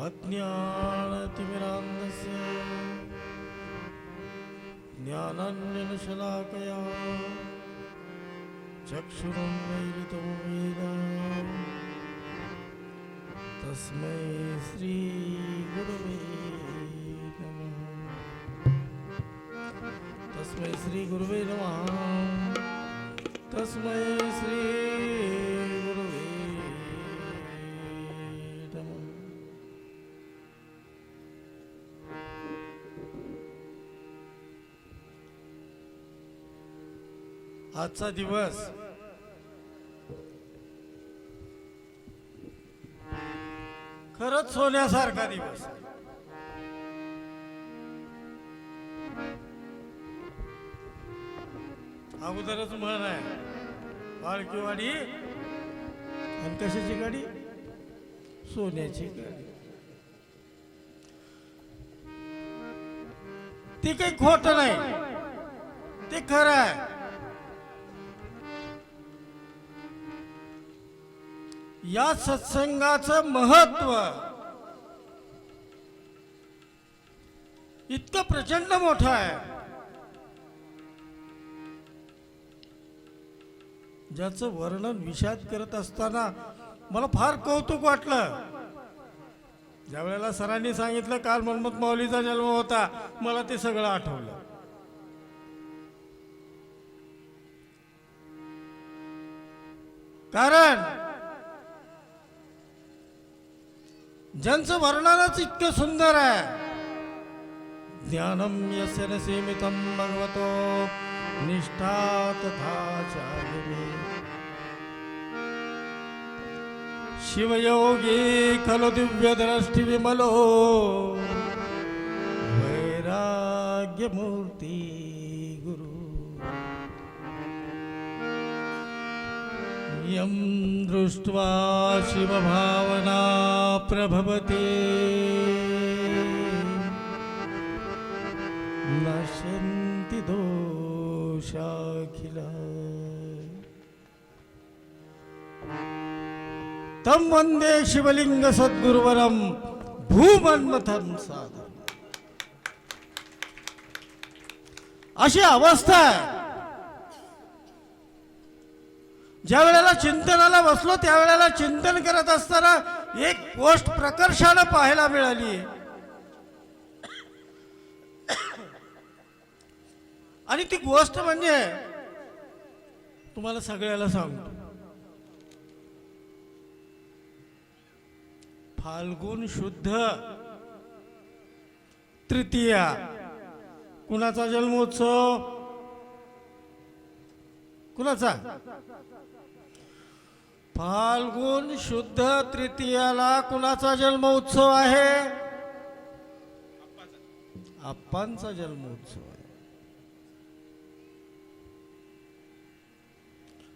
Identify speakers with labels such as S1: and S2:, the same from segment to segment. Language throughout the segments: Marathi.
S1: अज्ञानतिमिरान्धस्य ज्ञानाञ्जनशलाकया चक्षुरुन्मीलितं येन तस्मै श्रीगुरवे नमः। तस्मै श्रीगुरवे नमः। तस्मै श्रीगुरवे नमः। आजचा दिवस खरंच सोन्यासारखा दिवस। अगोदरच म्हण आहे, पालखीवाडी आणि कशाची गाडी? सोन्याची गाडी। ती काही खोट नाही, ते खरं आहे। या सत्संगाचं महत्व इतकं प्रचंड मोठं आहे, ज्याचं वर्णन विषाद करत असताना मला फार कौतुक वाटलं। ज्या वेळेला सरांनी सांगितलं काल मनमत माऊलीचा जन्म होता, मला ते सगळं आठवलं। कारण ज्यांचं वर्णनच इतकं सुंदर आहे, ज्ञानम यस्य न सीमितं भगवतो निष्ठा तथा चारिणी शिवयोगी खलु दिव्यदृष्टि विमलो वैराग्यमूर्ति गुरु यं दृष्ट्वा शिवभावना प्रभवति नश्यन्ति दोषाखिला तं वन्दे शिवलिंग सद्गुरुवरं भूमन्मथं साधनं। अशी अवस्था आहे, ज्या वेळेला चिंतनाला बसलो त्यावेळेला चिंतन करत असताना एक गोष्ट प्रकर्षाने पाहायला मिळाली, आणि ती गोष्ट म्हणजे तुम्हाला सगळ्याला सांगतो। फाल्गुन शुद्ध तृतीया कुणाचा जन्मोत्सव? कुणाचा? फाल्गुन शुद्ध तृतीयाला कुणाचा जन्मोत्सव आहे? आप्पांचा जन्मोत्सव आहे।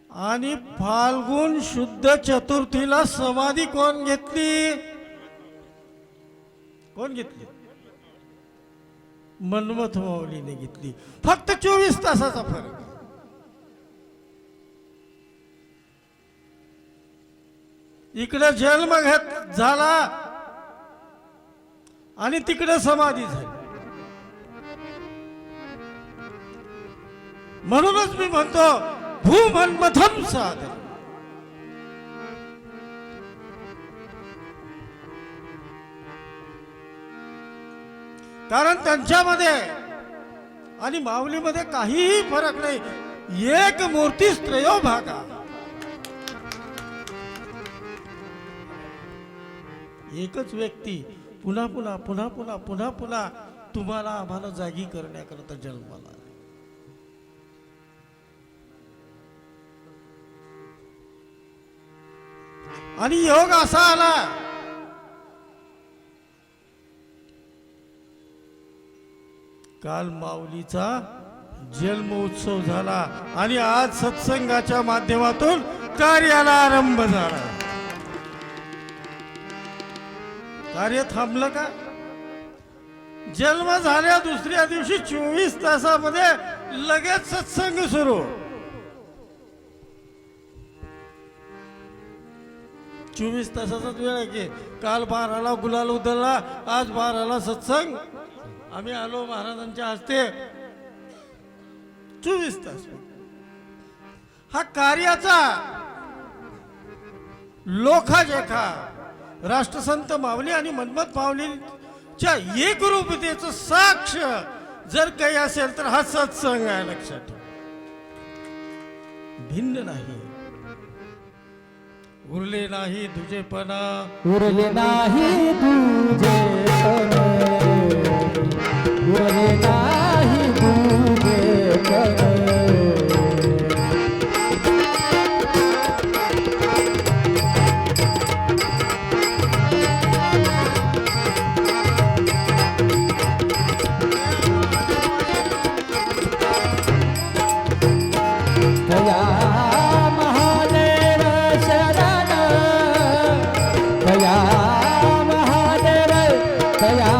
S1: आणि फाल्गुन शुद्ध चतुर्थीला समाधी कोण घेतली? कोण घेतली? मनमथ माऊलीने घेतली। फक्त 24 तासाचा फरक आहे। इकडे जन्म झाला आणि तिकडे समाधी झाली। म्हणूनच मी म्हणतो भूमन्मथं साधनं। कारण त्यांच्यामध्ये आणि माऊलीमध्ये काहीही फरक नाही, एक मूर्तीच त्रयो भागा। एकच व्यक्ती पुन्हा पुन्हा पुन्हा पुन्हा पुन्हा पुन्हा तुम्हाला आम्हाला जागी करण्याकरता जन्माला। आणि योग असा आला, काल माऊलीचा जन्मोत्सव झाला आणि आज सत्संगाच्या माध्यमातून कार्याला आरंभ झाला। कार्य थांबलं का? जन्म झाल्या दुसऱ्या दिवशी 24 तासामध्ये लगेच सत्संग सुरू। 24 तासाचाच वेळ आहे की. काल 12ला गुलाल उधळला, आज 12ला सत्संग. आम्ही आलो महाराजांच्या हस्ते. 24 तास हा कार्याचा लोखाजेखा राष्ट्रसंत माऊली आणि मनमत माऊलीच्या एक रूपतेचं साक्ष जर काही असेल तर हा सत्संग आहे. लक्षात ठेवा, भिन्न नाही. उरले नाही तुझेपणा,
S2: उरले नाही तुझेपण, उरले नाही तुझेपण. दया महादेव शरण, दया महादेव, दया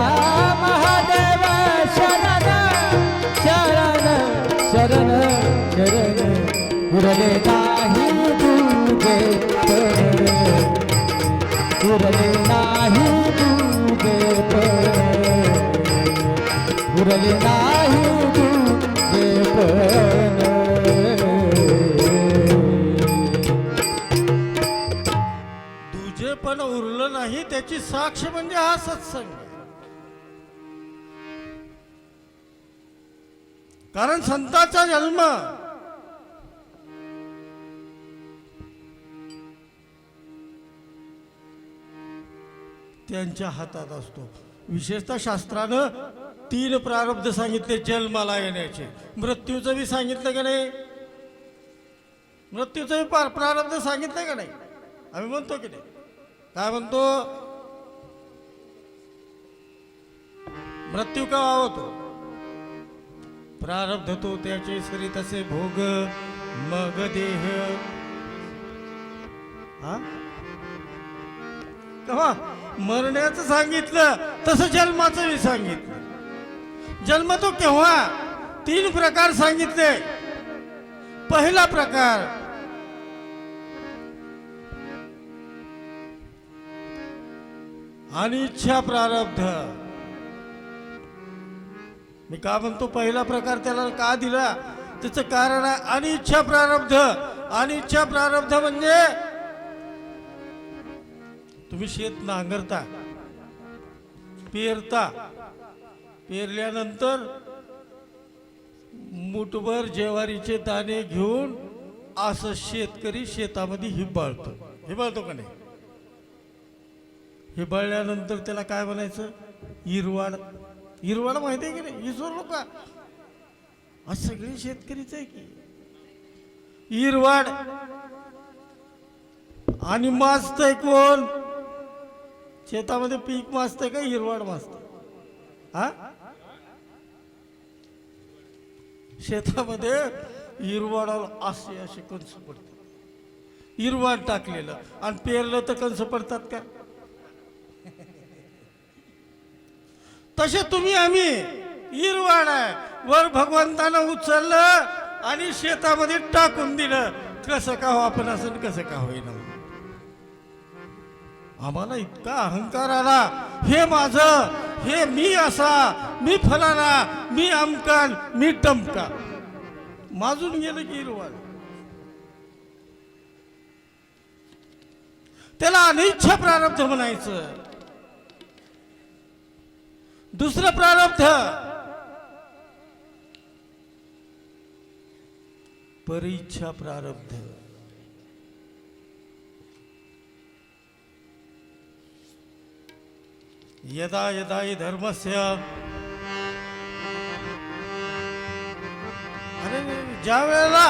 S2: महादेव शरण, शरण शरण शरण. उरले नाही तुझे पण, उरले नाही तुझे पण, उरले नाही तुझे पण.
S1: तुझे पण उरलं नाही त्याची साक्ष म्हणजे हा सत्संग. कारण संतांचा जन्म त्यांच्या हातात असतो. विशेषतः शास्त्रानं 3 प्रारब्ध सांगितले जन्माला येण्याचे. मृत्यूचं बी सांगितलं का नाही? मृत्यूचं बी प्रारब्ध सांगितलं का नाही? आम्ही म्हणतो की नाही? काय म्हणतो? मृत्यू का होतो? प्रारब्ध तो त्याचे सरी तसे भोग मग देह. हा तेव्हा मरण्याचं सांगितलं तसं जन्माचं बी सांगितलं. जन्म तो केव्हा? 3 प्रकार सांगितले. पहिला प्रकार अनिच्छा प्रारब्ध. मी का म्हणतो पहिला प्रकार त्याला का दिला? त्याचं कारण आहे अनिच्छा प्रारब्ध. अनिच्छा प्रारब्ध म्हणजे तुम्ही शेत नांगरता, पेरता, पेरल्यानंतर मुठभर ज्वारीचे दाणे घेऊन असं शेतकरी शेतामध्ये हिबाळतो. हिबाळतो का नाही? हिबाळल्यानंतर त्याला काय म्हणायचं? हिरवाड. हिरवाड माहिती आहे की नाही? विसरलो का? आज सगळे शेतकरीच आहे की. हिरवाड आणि माजतंय कोण? शेतामध्ये पीक माजतंय का हिरवाड माजतंय? हा, शेतामध्ये हिरवाडाला असे असे कंस पडतात. हिरवाड टाकलेलं आणि पेरलं तर कंस पडतात का? तसे तुम्ही आम्ही हिरवाड आहे, वर भगवंतानं उचललं आणि शेतामध्ये टाकून दिलं. कसं का हो आपण असं, कसं का होईना. आम्हाला इतका अहंकार आला, हे माझं, हे मी असा, मी फलाना, मी अमकान, मी टमका. माजून गेलं की हिरवाड. त्याला अनिच्छा प्रारब्ध म्हणायचं. दुसरं प्रारब्ध परीच्छा प्रारब्ध. यदा यदा हि धर्मस्य, अरे ज्या वेळेला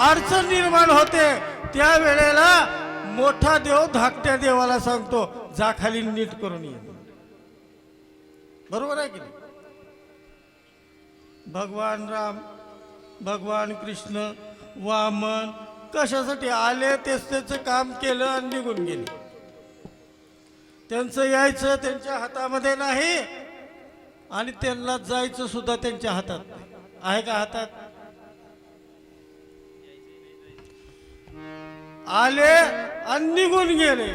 S1: अडचण निर्माण होते त्या वेळेला मोठा देव धाकट्या देवाला सांगतो जा खाली नीट करून ये. बरोबर आहे की नाही? भगवान राम, भगवान कृष्ण, वामन कशासाठी आले? तेच त्याचं काम केलं आणि निघून गेले. त्यांचं यायचं त्यांच्या हातामध्ये नाही आणि त्यांना जायचं सुद्धा त्यांच्या हातात नाही. आहे का हातात? आले आणि निघून गेले.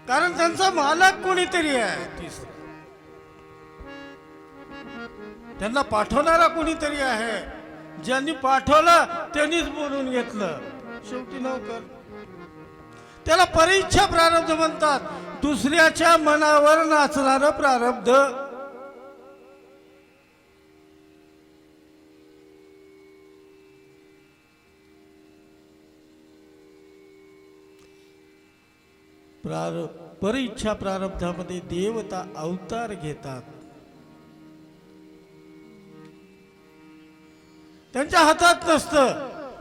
S1: कारण त्यांचा मालक कोणीतरी आहे. तिसरं, त्यांना पाठवणारा कोणीतरी आहे. ज्यांनी पाठवलं त्यांनीच बोलून घेतलं. शेवटी नोकर. त्याला परीक्षा प्रारब्ध म्हणतात. दुसऱ्याच्या मनावर नाचणारं प्रारब्ध. परीक्षा प्रारब्धामध्ये देवता अवतार घेतात. त्यांच्या हातात नसतं.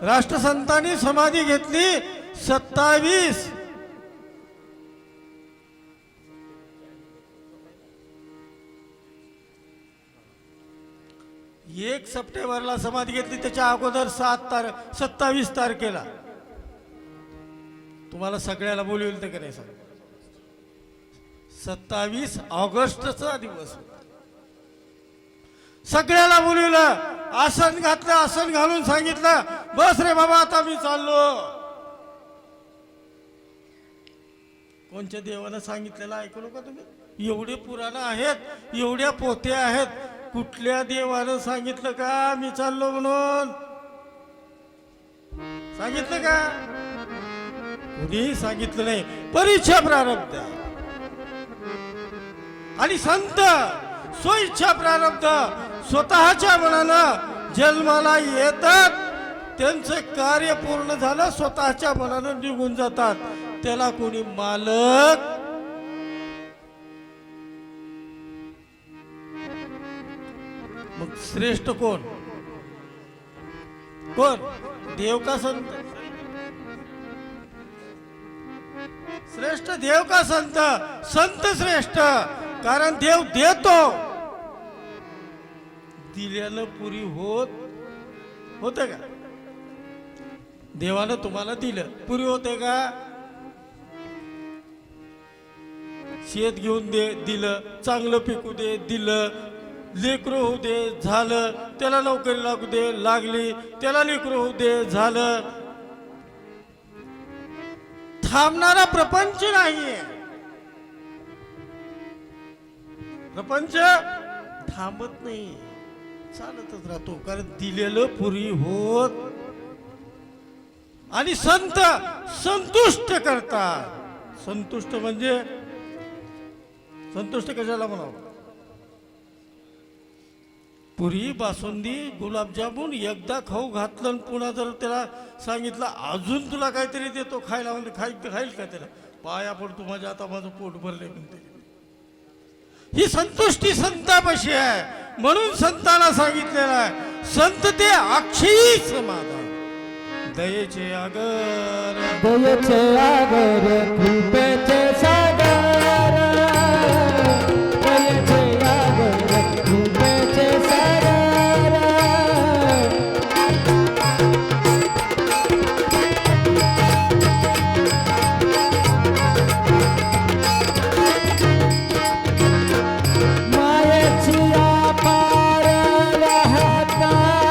S1: राष्ट्रसंतांनी समाधी घेतली 27. एक सप्टेंबरला समाधी घेतली. त्याच्या अगोदर 27 तारखेला तुम्हाला सगळ्याला बोलवेल तर का नाही सांग. 27 ऑगस्टचा दिवस. सगळ्याला बोलवलं. आसन घातलं. आसन घालून सांगितलं, बस रे बाबा आता मी चाललो. कोणत्या देवानं सांगितलेलं ऐकलो का तुम्ही? एवढे पुराण आहेत, एवढ्या पोथ्या आहेत. कुठल्या देवानं सांगितलं का मी चाललो म्हणून? सांगितलं का? कुणीही सांगितलं नाही. परीक्षा प्रारब्ध आणि संत स्वइच्छा प्रारब्ध स्वतःच्या मनानं जन्माला येतात. त्यांचं कार्य पूर्ण झालं, स्वतःच्या मनानं निघून जातात. त्याला कोणी मालक मग श्रेष्ठ कोण? कोण? देव का संत? श्रेष्ठ देव का संत? संत श्रेष्ठ. कारण देव देतो. दिल्यानं पुरी होते का? देवानं तुम्हाला दिलं, पुरी होते का? शेत घेऊन दिलं, चांगलं पिकू दे, दिलं. लेकरू होऊ दे, झालं. त्याला नोकरी लागू दे, लागली. त्याला लेकरू होऊ दे, झालं. थांबणारा प्रपंच नाहीये. प्रपंच थांबत नाही, चालतच राहतो. कारण दिलेलं पुरी होत. आणि संत संतुष्ट करतात. संतुष्ट म्हणजे संतुष्ट कशाला म्हणावं? पुरी, बासुंदी, गुलाबजामुन एकदा खाऊ घातलं आणि पुन्हा जर त्याला सांगितलं अजून तुला काहीतरी देतो खायला, म्हणजे खाईल का त्याला? पाया पडतो माझ्या, आता माझं पोट भरले म्हणते. ही संतुष्टी संतापाशी आहे. म्हणून संतांना सांगितलेलं आहे, संत ते अक्षयी समाधान. दयेचे आगर,
S2: दयेचे आगर, कृपेचे सागर. दयेचे आगर, कृपेचे सागर. मायेची अपार वाहताती.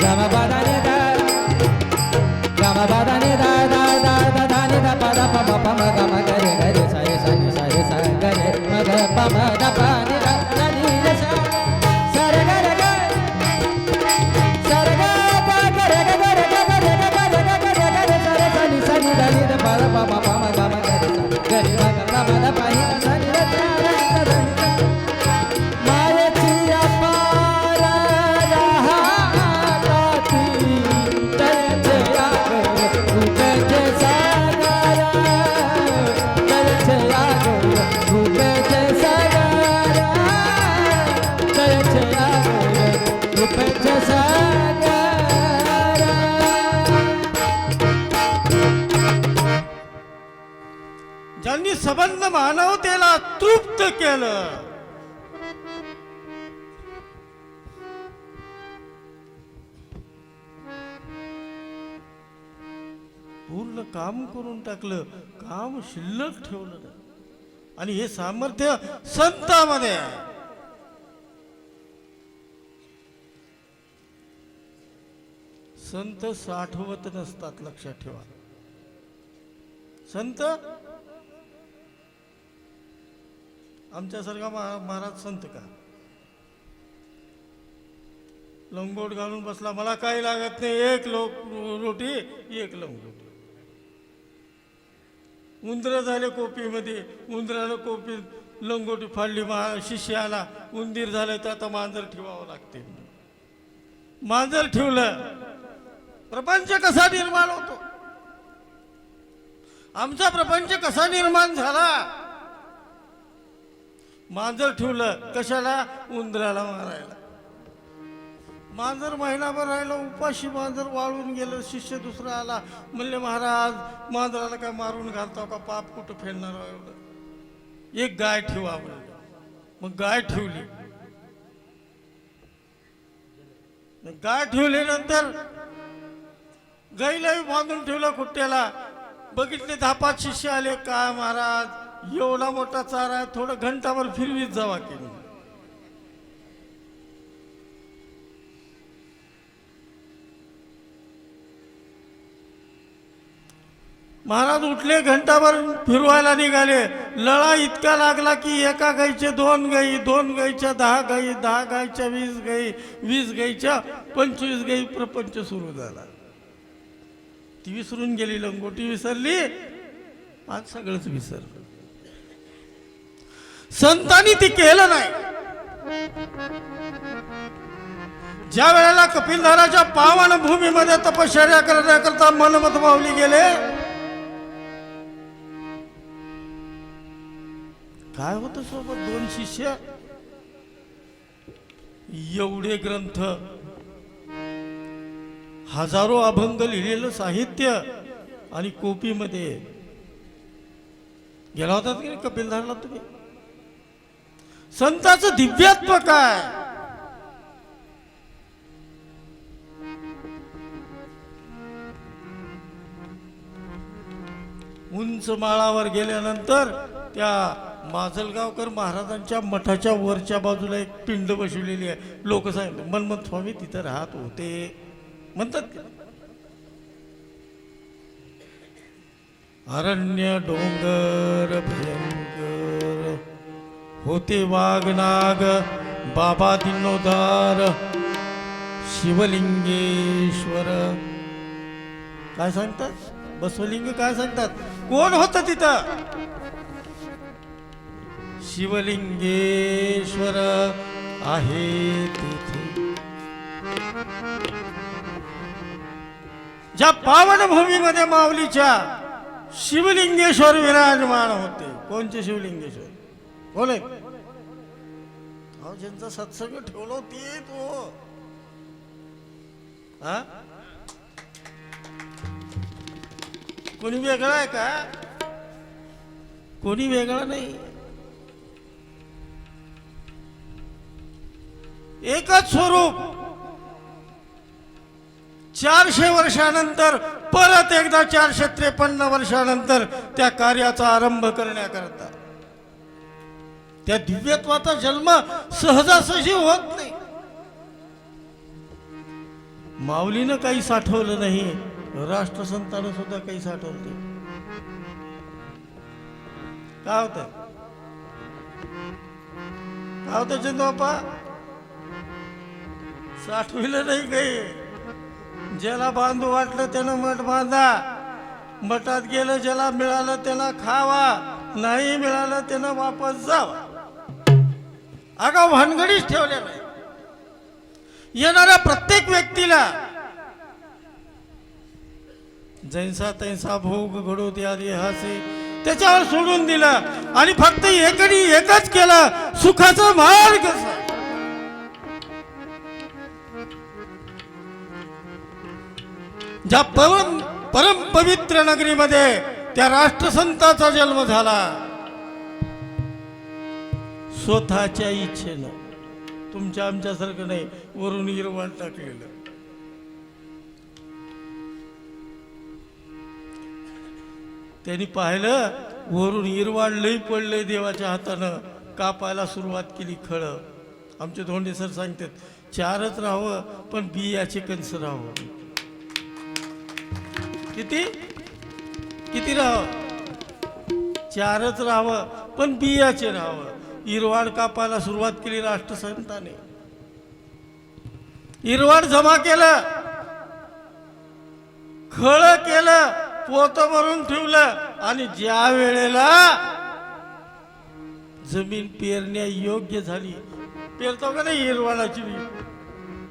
S2: गमबादाने दा, गमबादाने दा दा दा दा दाने दा पा दा पा पा म ग म ग रे ग रे सा रे सा नि सा रे सा ग रे म ग पा म दा पा नि दा दा नि रे सा सा रे ग रे ग सा रे ग ग ग रे ग ग रे ग ग रे ग ग रे ग ग रे ग रे सा रे सा नि दा नि दा पा दा पा पा पा म ग म ग रे सा ग रे म ग दा म दा पा नि दा सा नि रे सा रे सा दा नि सा. मायेची अपार राहताती. दयेचे आगर, कृपेचे सागर. दयेचे आगर, कृपेचे सागर. दयेचे आगर, कृपेचे सागर.
S1: ज्यांनी संबंध मानवतेला तृप्त केलं, पूर्ण काम करून टाकलं, काम शिल्लक ठेवलं नाही. आणि हे सामर्थ्य संतांमध्ये आहे. संत साठवत नसतात, लक्षात ठेवा. संत आमच्यासारखा महाराज संत का? लंगोट घालून बसला, मला काही लागत नाही, एक रोटी एक लंगोट. उंदर झाले कोपीमध्ये, उंदरानं कोपी लंगोटी फाडली, शिष्य आला, उंदीर झालं तर आता मांजर ठेवावं लागते. मांजर ठेवलं, प्रपंच कसा निर्माण होतो? आमचा प्रपंच कसा निर्माण झाला? मांजर ठेवलं कशाला? उंदराला मारायला. मांजर महिनाभर राहिलं उपाशी, मांजर वाळून गेलं. शिष्य दुसरा आला, म्हणले महाराज मांजराला काय मारून घालतो का? पाप कुठं फेडणार एवढं? एक गाय ठेवा म्हणलं. मग गाय ठेवली. गाय ठेवल्यानंतर गाईलाही बांधून ठेवलं कुट्ट्याला. बघितले 10-5 शिष्य आले, काय महाराज एवढा मोठा चारा आहे, थोडं घंटाभर फिरवीत जावा की. महाराज उठले, घंटाभर फिरवायला निघाले. लळा इतका लागला की एका गाईचे 2 गाई, 2 गाईच्या 10 गाई, 10 गाईच्या 20 गाई, 20 गाईच्या 25 गाई. प्रपंच सुरू झाला. ती विसरून गेली, लंगोटी विसरली, आज सगळंच विसरलं. संतांनी ती केलं नाही. ज्या वेळेला कपिलधाराच्या पावन भूमीमध्ये तपश्चर्या करण्याकरता मनमत माऊली गेले, काय होतं सोबत? 2 शिष्य. एवढे ग्रंथ, हजारो अभंग लिहिलेलं साहित्य आणि कोपीमध्ये. गेला होता की कपिलधारला तुम्ही? संताचं दिव्यत्व काय? उंच माळावर गेल्यानंतर त्या माजलगावकर महाराजांच्या मठाच्या वरच्या बाजूला एक पिंड बसवलेली आहे. लोक सांगतात मनमत स्वामी तिथं राहत होते म्हणतात. अरण्य डोंगर भयंकर होते वाघनाग, बाबा दिनोदार शिवलिंगेश्वर. काय सांगतात? बसवलिंग काय सांगतात? कोण होतं तिथं? शिवलिंगेश्वर आहे तिथे. ज्या पावन भूमीमध्ये माऊलीच्या शिवलिंगेश्वर विराजमान होते. कोणचे शिवलिंगेश्वर? कोण आहे? अहो ज्यांचा सत्संग ठेवला ते तो. हा, कोणी वेगळा आहे का? कोणी वेगळा नाही. एकच स्वरूप. 400 वर्षानंतर परत एकदा 453 वर्षानंतर त्या कार्याचा आरंभ करण्याकरता. त्या दिव्यत्वाचा जन्म सहजासहजी होत नाही. माऊलीनं काही साठवलं नाही, राष्ट्रसंतानं सुद्धा काही साठवलं नाही. काय होत? काय होतं चंदोबा? साठविलं नाही काही. ज्याला बांधू वाटलं त्यानं मठ बांधा. मठात गेलं, ज्याला मिळालं त्यानं खावा, नाही मिळालं त्यानं वापस जावा. आगाव भानगडीच ठेवल्या नाही. येणाऱ्या प्रत्येक व्यक्तीला जैसा तैसा भोग घडो त्या देहासे त्याच्यावर सोडून दिलं आणि फक्त एकच केलं, सुखाचा मार्ग. ज्या परम पवित्र नगरीमध्ये त्या राष्ट्रसंताचा जन्म झाला, स्वतःच्या इच्छेनं. तुमच्या आमच्यासारखं नाही, वरून निर्वाण टाकलेलं. त्यांनी पाहिलं वरून इरवाड लई पडलंय, देवाच्या हातानं कापायला सुरुवात केली खळं. आमचे धोंडे सर सांगतात 4च राहावं पण बियाचे कंस राहावं. किती राहावं? चारच राहावं, पण बियाचे राहावं. इरवाड कापायला सुरुवात केली राष्ट्रसंताने. इरवाड जमा केलं, खळ केलं, पोत भरून ठेवलं, आणि ज्या वेळेला जमीन पेरण्या योग्य झाली, पेरतो का नाही इरवाडाची,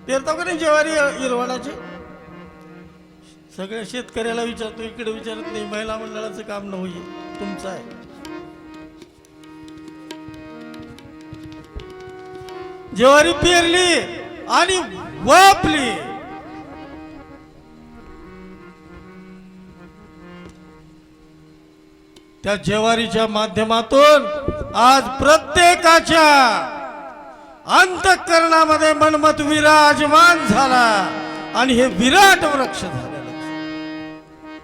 S1: पेरतो का नाही ज्वारी इरवाडाची? सगळ्या शेतकऱ्याला विचारतो, इकडे विचारत नाही. महिला मंडळाचं काम न होईल, तुमचं आहे. ज्वारी पेरली आणि वापली, त्या ज्वारीच्या माध्यमातून आज प्रत्येकाच्या अंतःकरणामध्ये मनमत विराजमान झाला, आणि हे विराट वृक्ष झाला.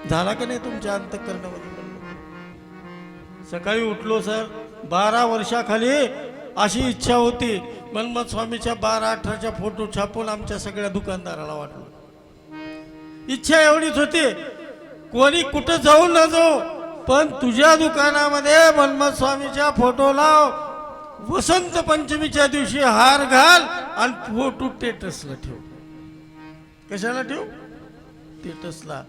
S1: झाला का नाही तुमच्या अंतःकरणामध्ये मनमत? सकाळी उठलो सर, 12 वर्षाखाली अशी इच्छा होती, मनमत स्वामीच्या 12-18च्या फोटो छापून आमच्या सगळ्या दुकानदाराला वाटलो. इच्छा एवढीच होती, कोणी कुठं जाऊ न जाऊ, पण तुझ्या दुकानामध्ये मनमत स्वामीच्या फोटो लाव, वसंत पंचमीच्या दिवशी हार घाल, आणि फोटो स्टेटसला ठेव. कशाला ठेव? स्टेटसला.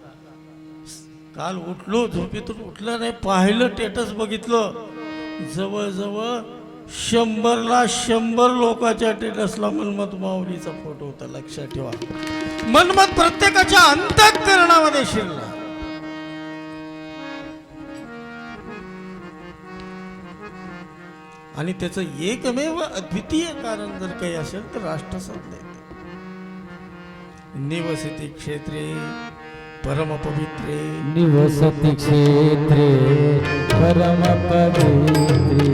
S1: काल उठलो, झोपेतून उठलं नाही, पाहिलं स्टेटस बघितलं, जवळजवळ 100 लोकांच्या स्टेटसला मनमत माऊलीचा फोटो होता. लक्षात ठेवा, मनमत प्रत्येकाच्या अंतःकरणामध्ये शिरला. आणि त्याचं एकमेव अद्वितीय कारण जर काही असेल तर राष्ट्रसंत. निवसती क्षेत्रे परमपवित्रे,
S2: निवसति क्षेत्रे परम पवित्रे,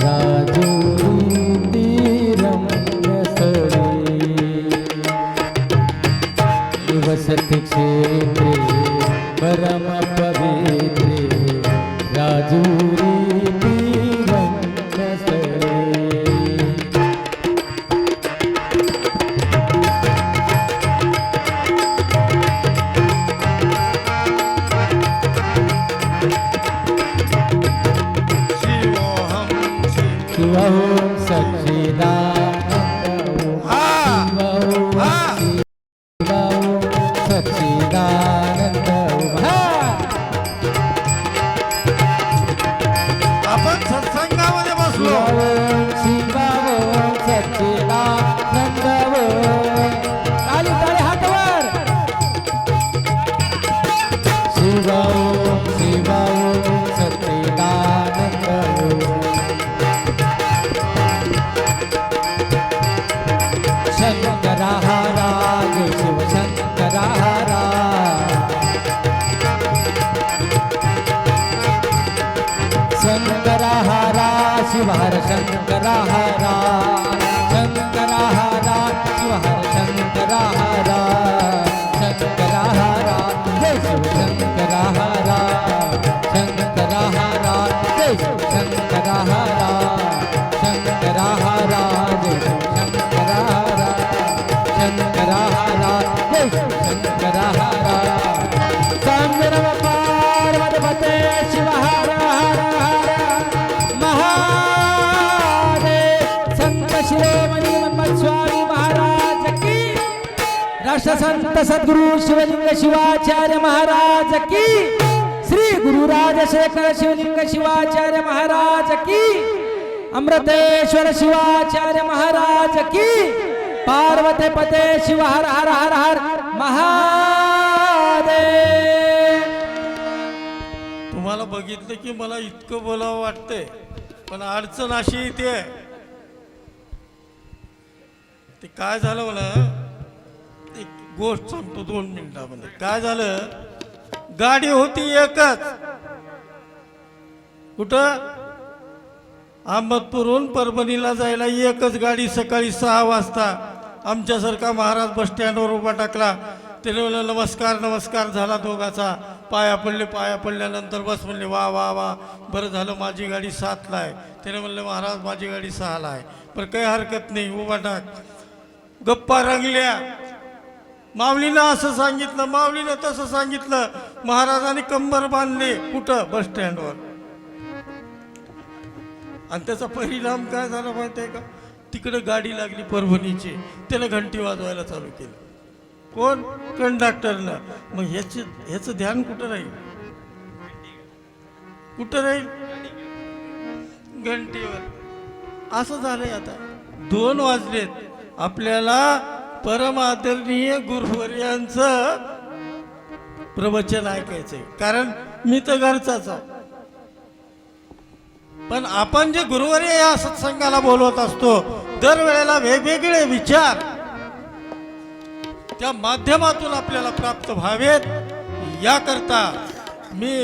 S2: राजूरी रम्यसरे. निवसति क्षेत्रे परम पवित्रे, राजूरी
S1: आपण सत्संगामध्ये बसलो.
S2: शिवहर शंकरा हरा, शंकरा हरा, शिवहर शंकरा हरा, शंकरा हरा, जय शिव शंकरा हरा, शंकरा हरा, जय शिव शंकरा हरा, शंकरा हरा, जय शिव शंकरा हरा, शंकरा हरा, जय शिव शंकरा हरा. संग्रम पार्वती शिव हर हर हर शिरोमणी मनमत स्वामी महाराज की, राष्ट्रसंत सद्गुरु शिवलिंग शिवाचार्य महाराज की, श्री गुरु राजशेखर शिवलिंग शिवाचार्य महाराज की, अमृतेश्वर शिवाचार्य महाराज की, पार्वती पते शिव हर हर हर हर महादेव.
S1: तुम्हाला बघितलं की मला इतकं बोलावं वाटतंय, पण अडचण अशी येते. ते काय झालं मला, एक गोष्ट सांगतो 2 मिनिटामध्ये. काय झालं, गाडी होती एकच, कुठं अहमदपूरहून परभणीला जायला एकच गाडी. सकाळी 6 वाजता आमच्यासारखा महाराज बस स्टँडवर उभा टाकला. त्याने म्हणलं नमस्कार नमस्कार झाला दोघाचा, पाया पडले. पाया पडल्यानंतर बस म्हणले वा वा वा, बरं झालं माझी गाडी 7ला आहे. त्याने म्हणलं महाराज माझी गाडी 6ला आहे. पण काही हरकत नाही, उभा टाक. गप्पा रंगल्या. माऊलीनं असं सांगितलं, माऊलीनं तसं सांगितलं. महाराजांनी कंबर बांधले. कुठं? बस स्टँडवर. आणि त्याचा परिणाम काय झाला माहिती आहे का? तिकडे गाडी लागली परभणीची, त्यानं घंटी वाजवायला चालू केलं. कोण? कंडक्टरनं. मग ह्याचं ध्यान कुठं राहील? कुठं राहील? घंटीवर. असं झालंय आता. 2 वाजलेत, आपल्याला परम आदरणीय गुरुवर्यांचं प्रवचन ऐकायचंय, कारण मी तर घरचाच आहे. पण आपण जे गुरुवर्य या सत्संगाला बोलवत असतो, दरवेळेला वेगवेगळे विचार त्या माध्यमातून आपल्याला प्राप्त व्हावेत, याकरता मी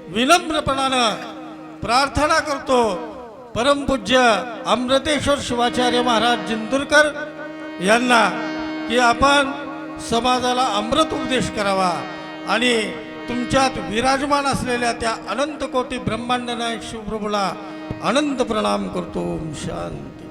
S1: विनम्रपणानं प्रार्थना करतो परमपूज्य अमृतेश्वर शिवाचार्य महाराज जिंतूरकर यांना की आपण समाजाला अमृत उपदेश करावा आणि तुमच्यात विराजमान असलेल्या त्या अनंत कोटी ब्रह्मांड नायक शिवप्रभूला अनंत प्रणाम करतो. ओम शांती.